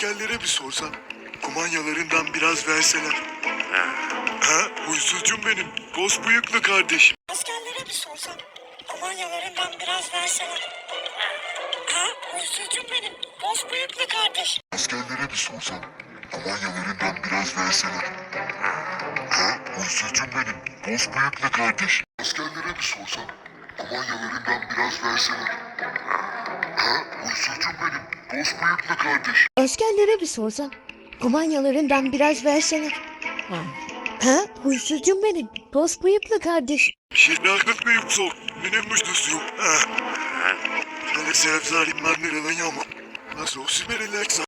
Askerlere bir sorsan, kumanyalarından biraz verseler. Ha, huysuzcum benim, boz bıyıklı kardeşim. Askerlere bir sorsan, kumanyalarından biraz verseler. Ha, huysuzcum benim, boz bıyıklı kardeşim. Askerlere bir sorsan, kumanyalarından biraz verseler. Ha, huysuzcum benim, boz bıyıklı kardeşim. Askerlere bir sorsan, kumanyalarından biraz verseler. Ha, huysuzcum benim, boz bıyıklı kardeşim. Askerlere bir sorsan, kumanyalarından biraz verseler. Ha, huysuzcum benim, dost bıyıklı kardeşim. Şirnaklık büyük zor, benim müjdesi yok. Ha. Hele sevzalim ben nereden yağmur. Nasıl o siberiller